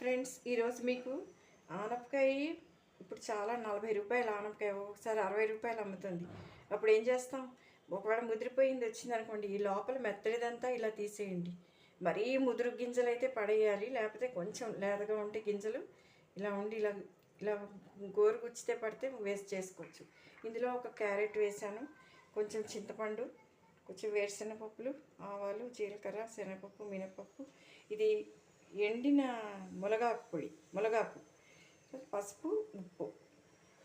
Friends, ఈరోజు మీకు ఆనపకాయ ఇప్పుడు చాలా 40 రూపాయలు ఆనపకాయ, ఒకసారి 60 రూపాయలు అమ్ముతుంది. అప్పుడు ఏం చేస్తాం? ఒకవేళ ముదిరిపోయింది వచ్చిందనుకోండి, ఈ లోపల మెత్తడిదంతా ఇలా తీసేయండి. మరీ ముదురు గింజలు అయితే పడేయాలి, లేకపోతే కొంచెం లేతగా ఉంటే గింజలు ఇలా ఉండి ఇలా ఇలా గోరు గుచ్చితే పడితే వేస్ట్ చేసుకోవచ్చు. ఇందులో ఒక క్యారెట్ వేసాను, కొంచెం చింతపండు, కొంచెం వేరుశనగపప్పులు, ఆవాలు, జీలకర్ర, శనగపప్పు, మినపప్పు, ఇది ఎండిన మునగాకు పొడి, మునగాకు, పసుపు, ఉప్పు,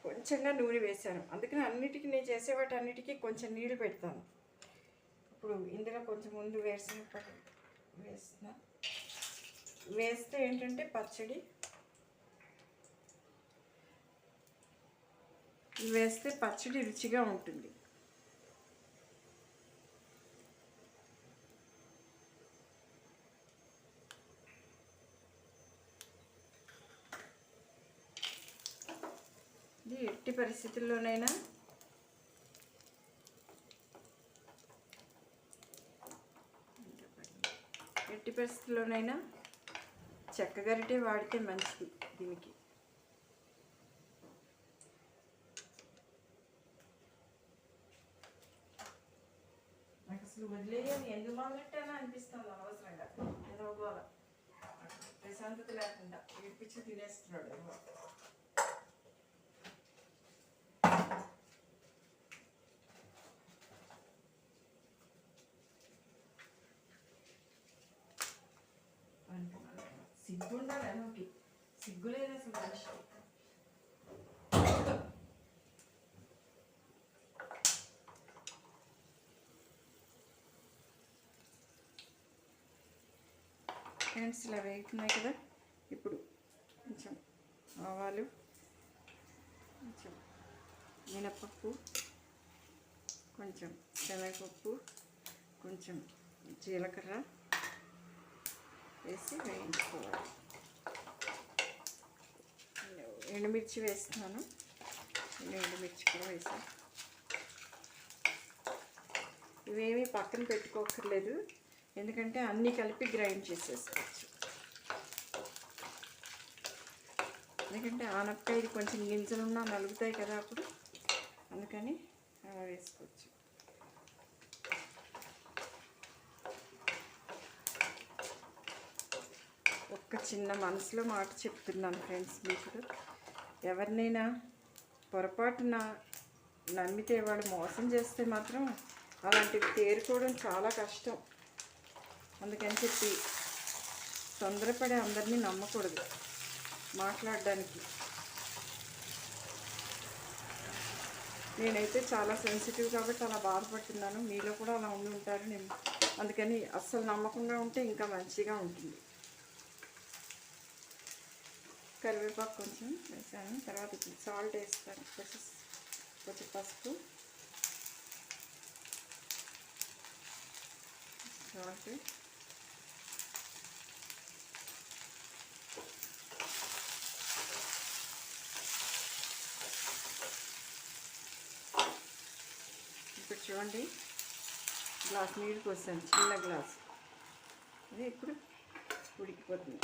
కొంచెంగా నూనె వేసాను. అందుకని అన్నిటికీ నేను చేసేవాటి అన్నిటికీ కొంచెం నీళ్ళు పెడతాను. ఇప్పుడు ఇందులో కొంచెం ముందు వేరుశనగపప్పు వేస్తున్నా. వేస్తే ఏంటంటే పచ్చడి వేస్తే పచ్చడి రుచిగా ఉంటుంది. ఇది ఎట్టి పరిస్థితుల్లోనైనా చెక్క గరిటె వాడితే మంచిది దీనికి. నాకు అసలు వదిలేయని ఎందుకు మొదలెట్టానో అనిపిస్తుంది అనవసరంగా. ఏదో గోల ప్రశాంతత లేకుండా ఏడ్పించి తినేస్తున్నాడు. సిగ్గు ఉండాలి, అన్నకి సిగ్గు లేదు అసలు మనిషికి. ఫ్రెండ్స్, ఇలా వేగుతున్నాయి కదా. ఇప్పుడు కొంచెం ఆవాలు, కొంచెం మినపప్పు, కొంచెం శనగపప్పు, కొంచెం జీలకర్ర వేసి వేయించుకోవాలి. ఎండుమిర్చి వేస్తున్నాను, ఎండుమిర్చి కూడా వేసాను. ఇవేమీ పక్కన పెట్టుకోకర్లేదు, ఎందుకంటే అన్నీ కలిపి గ్రైండ్ చేసేసుకోవచ్చు. ఎందుకంటే ఆనపకాయ కొంచెం గింజలున్నా నలుగుతాయి కదా అప్పుడు, అందుకని అలా వేసుకోవచ్చు. ఒక్క చిన్న మనసులో మాట చెప్తున్నాను ఫ్రెండ్స్, మీకు ఎవరినైనా పొరపాటున నమ్మితే వాళ్ళు మోసం చేస్తే మాత్రం అలాంటివి తేరుకోవడం చాలా కష్టం. అందుకని చెప్పి తొందరపడి అందరినీ నమ్మకూడదు మాట్లాడడానికి. నేనైతే చాలా సెన్సిటివ్ కాబట్టి అలా బాధపడుతున్నాను. మీలో కూడా అలా ఉండి ఉంటారు. నేను అందుకని అస్సలు నమ్మకుండా ఉంటే ఇంకా మంచిగా ఉంటుంది. కరివేపాకు కొంచెం వేసాను. తర్వాత సాల్ట్ వేస్తాను, కొంచెం పసుపు, సాల్ట్, ఇప్పుడు చూడండి గ్లాస్ నీళ్ళు పోసాను, చిన్న గ్లాస్. అది ఇప్పుడు ఉడికిపోతుంది.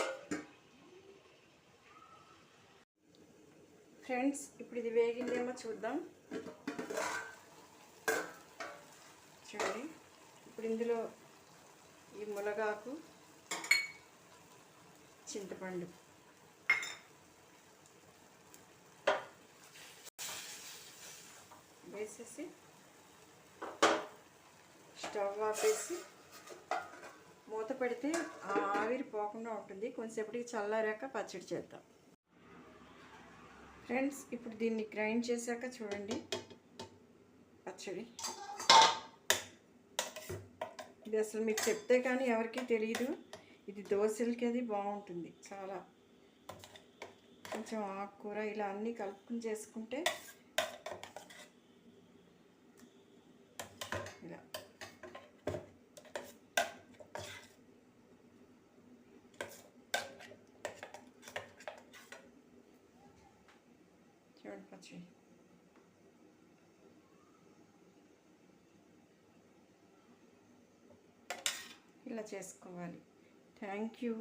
ఫ్రెండ్స్, ఇప్పుడు ఇది వేగిందేమో చూద్దాం. చూడండి, ఇప్పుడు ఇందులో ఈ మునగాకు, చింతపండు వేసేసి స్టవ్ ఆపేసి మూత పెడితే ఆవిరి పోకుండా ఉంటుంది. కొంచెంసేపటికి చల్లారాక పచ్చడి చేద్దాం. ఫ్రెండ్స్, ఇప్పుడు దీన్ని గ్రైండ్ చేశాక చూడండి పచ్చడి. ఇది అసలు మీకు చెప్తే కానీ ఎవరికీ తెలియదు. ఇది దోశలకి అది బాగుంటుంది చాలా. కొంచెం ఆకుకూర ఇలా అన్నీ కలుపుకుని చేసుకుంటే ఇలా చూడండి పచ్చడి. ఇలా చేసుకోవాలి. Thank you.